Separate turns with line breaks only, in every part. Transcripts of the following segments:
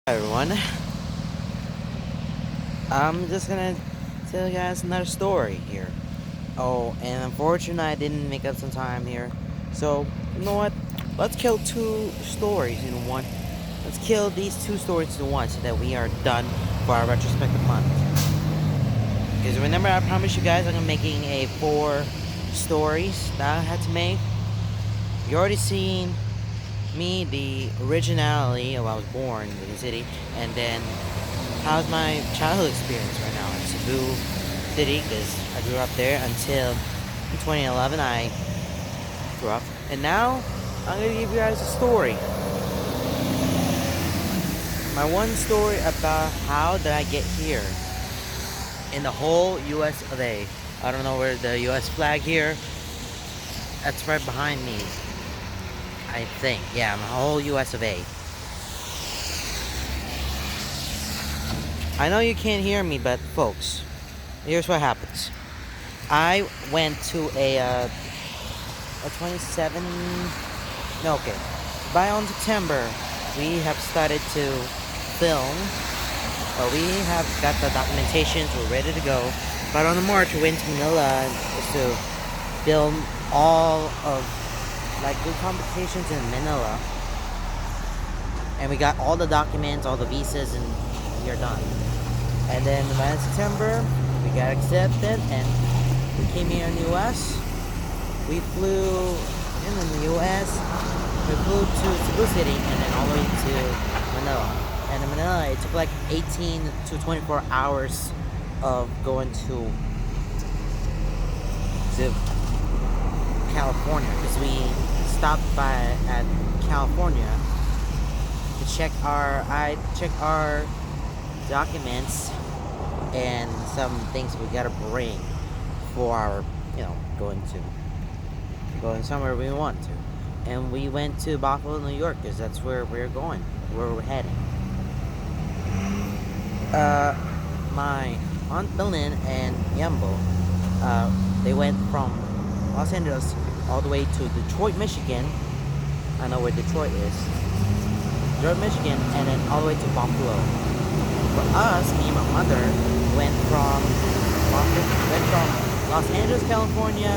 Hi everyone, I'm just gonna tell you guys another story here. Oh, and unfortunately I didn't make up some time here. So, you know what? Let's kill two stories in one. Let's kill these two stories in one so that we are done for our retrospective month. Because remember I promised you guys I'm making a 4 stories that I had to make. You already seen me, the originality of I was born in the city, and then how's my childhood experience right now in Cebu City, because I grew up there until 2011 I grew up. And now I'm going to give you guys a story. My one story about how did I get here in the whole US of A. I don't know where the US flag here. That's right behind me. I think. Yeah, the whole US of A. I know you can't hear me, but folks, here's what happens. I went to a 27. No, okay. By on September, we have started to film. We have got the documentations. We're ready to go. But on the March, we went to Manila just to film all of like good competitions in Manila, and we got all the documents, all the visas, and we are done. And then by September, we got accepted, and we came here in the U.S. We flew in the U.S. We flew to Cebu City and then all the way to Manila. And in Manila, it took like 18 to 24 hours of going to California, because we stopped by at California to check I checked our documents and some things we gotta bring for our, going somewhere we want to. And we went to Buffalo, New York, because that's where we're going, where we're heading. My Aunt Belen and Yambo, they went from Los Angeles all the way to Detroit, Michigan. I know where Detroit is. Detroit, Michigan, and then all the way to Buffalo. For us, me and my mother went from Los Angeles, California,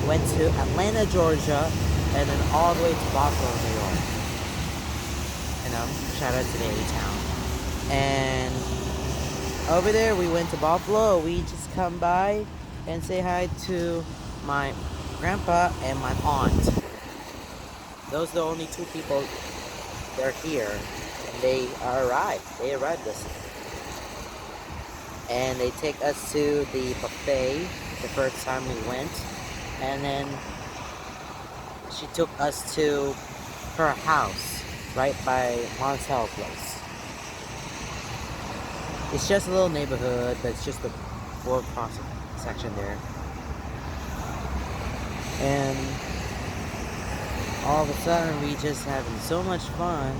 went to Atlanta, Georgia, and then all the way to Buffalo, New York. Shout out to the A-Town. And over there, we went to Buffalo. We just come by and say hi to my grandpa and my aunt. Those are the only two people that are here. And they arrived. They arrived us. And they take us to the buffet the first time we went. And then she took us to her house right by Montel Place. It's just a little neighborhood, but it's just a board crossing section there. And all of a sudden, we just having so much fun.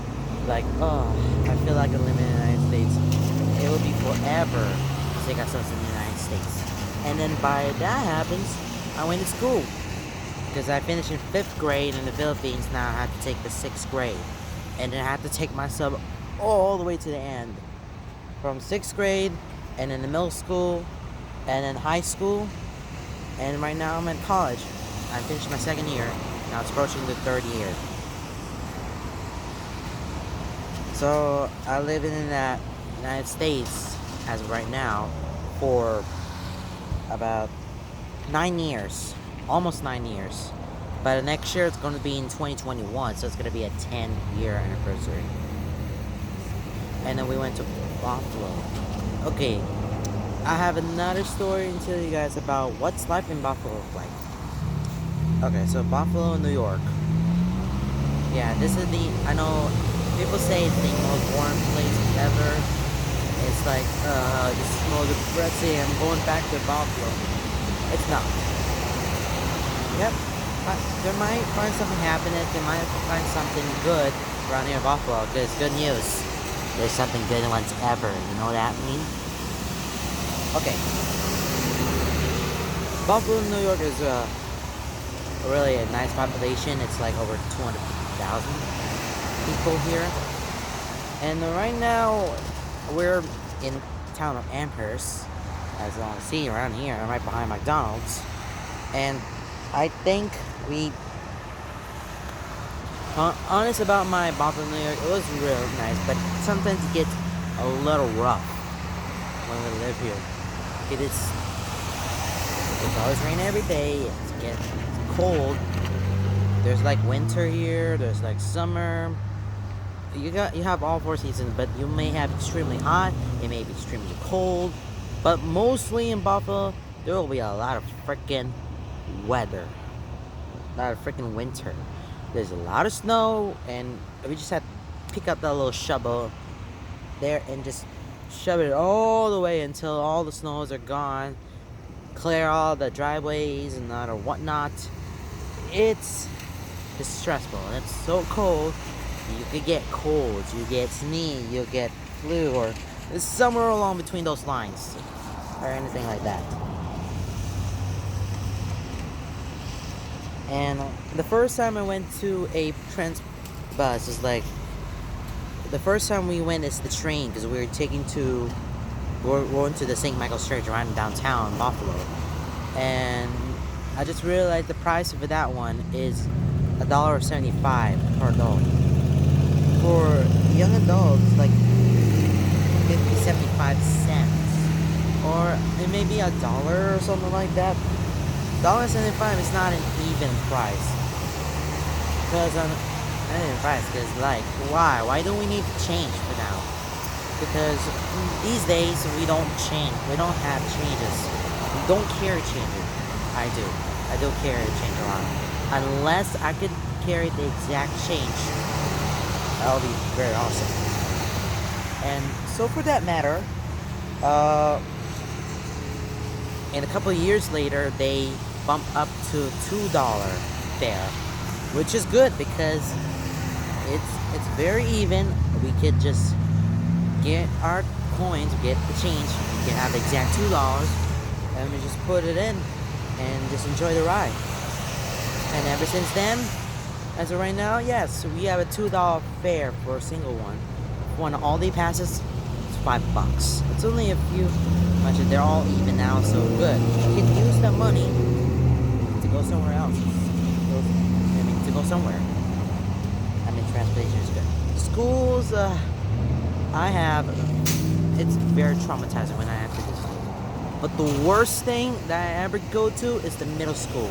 Like, oh, I feel like I live in the United States. It will be forever to take ourselves in the United States. And then by that happens, I went to school. Because I finished in 5th grade in the Philippines, now I have to take the 6th grade. And then I have to take myself all the way to the end. From 6th grade, and then the middle school, and then high school, and right now I'm in college. I finished my 2nd year, now it's approaching the 3rd year. So I live in the United States as of right now for about 9 years, almost 9 years. But next year it's going to be in 2021, so it's going to be a 10-year anniversary. And then we went to Buffalo. Okay, I have another story to tell you guys about what's life in Buffalo like. Okay, so Buffalo, New York. Yeah, this is I know people say it's the most boring place ever. It's like, this is more depressing, I'm going back to Buffalo. It's not. Yep, there might find something happening, they might find something good around here in Buffalo, because good news. There's something good once ever. You know what that means? Okay. Buffalo, New York is really a nice population. It's like over 250,000 people here. And right now, we're in town of Amherst, as you see around here, right behind McDonald's. And I think we, honest about my Buffalo, New York, it was real nice, but sometimes it gets a little rough when we live here. It's always rain every day. It gets cold. There's like winter here. There's like summer. You have all four seasons, but you may have extremely hot. It may be extremely cold, but mostly in Buffalo there will be a lot of freaking weather, a lot of freaking winter. There's a lot of snow, and we just have to pick up that little shovel there and just shove it all the way until all the snows are gone. Clear all the driveways and that or whatnot. It's stressful. It's so cold. You could get colds, you get sneeze, you get flu, or it's somewhere along between those lines, or anything like that. And the first time I went to a trans bus is like the first time we went is the train because we were going to the St. Michael's Church around downtown Buffalo, and I just realized the price for that one is $1.75 per adult. For young adults, like 75 cents, or it may be $1 or something like that. $1.75 is not an even price. Because not an even price. Because like, why don't we need to change for now? Because these days we don't change. We don't have changes. We don't carry changes. I do carry change a lot. Unless I could carry the exact change, that would be very awesome. And so for that matter, and a couple of years later, they bumped up to $2 fare, which is good because it's very even. We could just get our coins, get the change, we can have the exact $2, and we just put it in and just enjoy the ride. And ever since then, as of right now, yes, we have a $2 fare for a single one. One all day passes, it's $5. It's only a few much. They're all even now, so good. You can use that money to go somewhere else. To go somewhere. I mean, transportation is good. Schools, it's very traumatizing when I have to do school. But the worst thing that I ever go to is the middle school.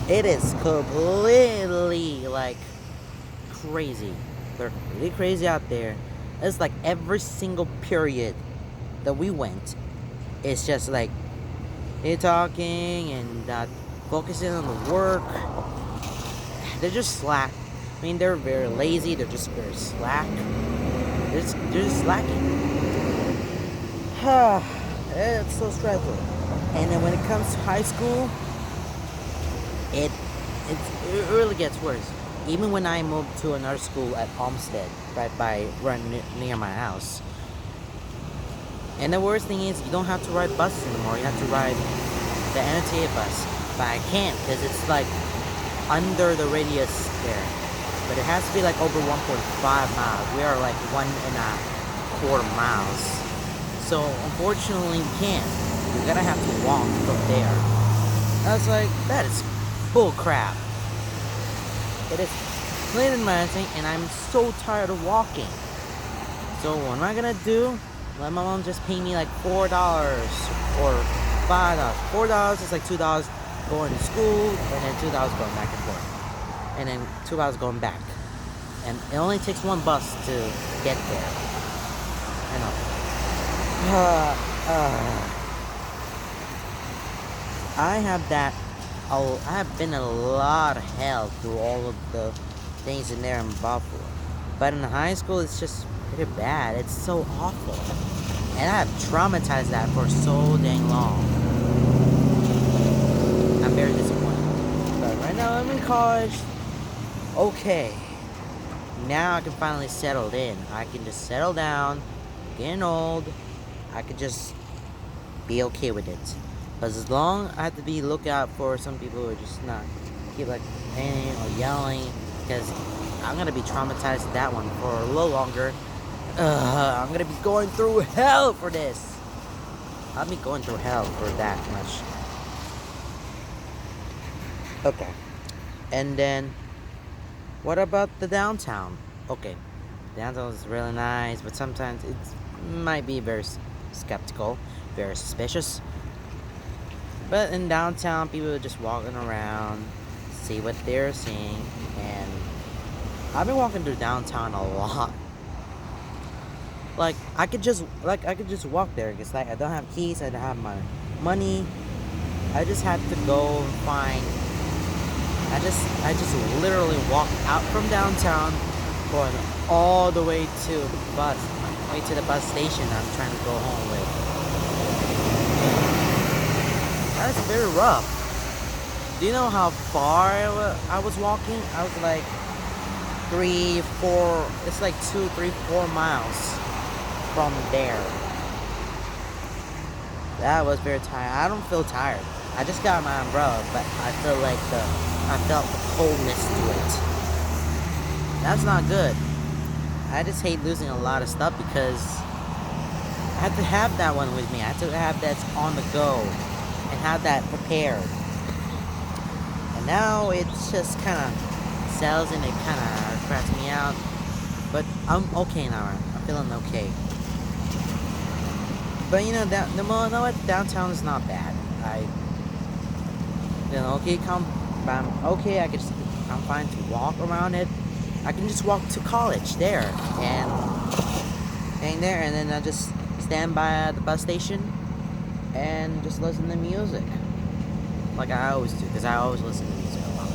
It is completely like crazy. They're really crazy out there. It's like every single period that we went, it's just like they're talking and not focusing on the work. They're just slack. I mean, they're very lazy. They're just very slack. They're just slacking. It's so stressful. And then when it comes to high school, it really gets worse. Even when I moved to another school at Olmsted, right near my house. And the worst thing is you don't have to ride buses anymore. You have to ride the NTA bus. But I can't because it's like under the radius there. But it has to be like over 1.5 miles. We are like 1.25 miles. So unfortunately we can't. We're gonna have to walk from there. I was like, that is bull crap. It is late in my thing, and I'm so tired of walking. So what am I gonna do? Let my mom just pay me like $4 or $5. $4 is like $2 going to school, and then $2 going back and forth, and then $2 going back. And it only takes one bus to get there. I know. I have been in a lot of hell through all of the things in there in Buffalo. But in high school, it's just pretty bad. It's so awful. And I have traumatized that for so dang long. I'm very disappointed. But right now, I'm in college. Okay. Now I can finally settle in. I can just settle down. Getting old. I could just be okay with it. But as long I have to be lookout for some people who are just not keep like complaining or yelling, because I'm gonna be traumatized with that one for a little longer. I'm gonna be going through hell for this. I'll be going through hell for that much. Okay. And then, what about the downtown? Okay, downtown is really nice, but sometimes it might be very skeptical, very suspicious. But in downtown, people are just walking around, see what they're seeing, and I've been walking through downtown a lot. I could just walk there because like I don't have keys, I don't have my money. I just had to go and find. I just literally walked out from downtown, going all the way to the bus station I'm trying to go home with. That's very rough. Do you know how far I was walking? I was like 3, 4. It's like 2, 3, 4 miles from there. That was very tired. I don't feel tired. I just got my umbrella, but I felt the coldness to it. That's not good. I just hate losing a lot of stuff because I had to have that one with me. I had to have that on the go and have that prepared. And now it's just kind of sells and it kind of cracks me out. But I'm okay now. I'm feeling okay. But you know what? Downtown is not bad. Okay, I'm okay. I'm fine to walk around it. I can just walk to college there and then I just stand by the bus station and just listen to music, like I always do, because I always listen to music a lot.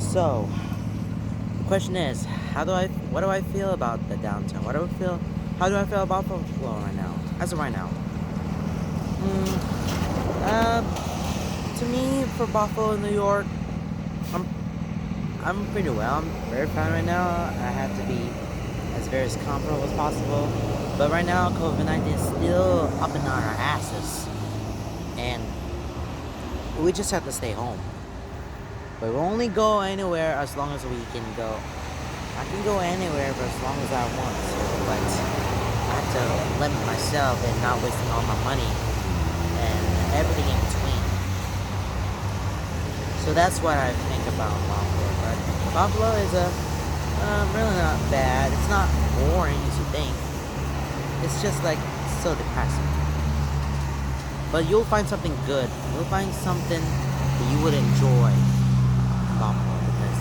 So the question is, what do I feel about the downtown? How do I feel about Buffalo right now? As of right now, to me, for Buffalo, New York, I'm I'm pretty well. I'm very fine right now. I have to be as comfortable as possible. But right now, COVID-19 is still up in our asses, and we just have to stay home. But we'll only go anywhere as long as we can go. I can go anywhere for as long as I want to, but I have to limit myself and not wasting all my money and everything in between. So that's what I think about Buffalo. But Buffalo is really not bad. It's not boring as you think. It's just like so depressing. But you'll find something good. You'll find something that you would enjoy in Buffalo because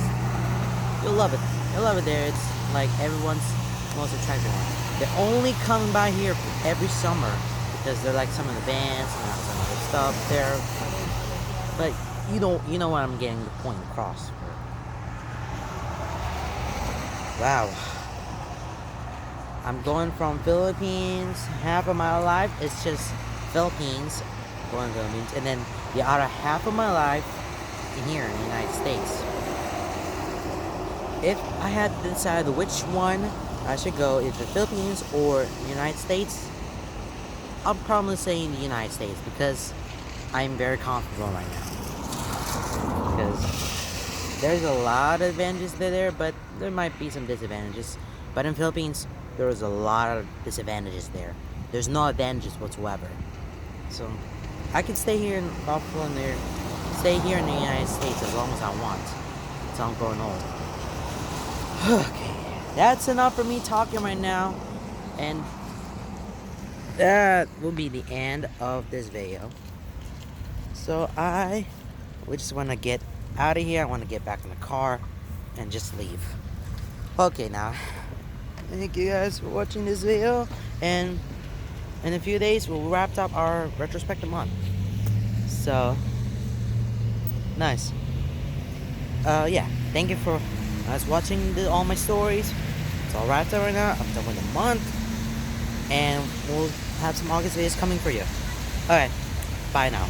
you'll love it. You'll love it there. It's like everyone's most attractive one. They're only coming by here every summer because they're like some of the bands and some other stuff there. But you know what I'm getting the point across. Wow. I'm going from Philippines. Half of my life is just Philippines, going to Philippines, and then the other half of my life here in the United States. If I had to decide which one I should go, either the Philippines or the United States, I'll probably say in the United States because I'm very comfortable right now. Because there's a lot of advantages there, but there might be some disadvantages. But in Philippines, there is a lot of disadvantages there. There's no advantages whatsoever. So I can stay here in Buffalo and stay here in the United States as long as I want until I'm growing old. Okay, that's enough for me talking right now, and that will be the end of this video. So we just want to get out of here. I want to get back in the car and just leave. Okay, now, thank you guys for watching this video, and in a few days we'll wrap up our retrospective month. So nice. Yeah, thank you for watching all my stories. It's all wrapped up right now. I'm done with the month, and we'll have some August videos coming for you. Alright, bye now.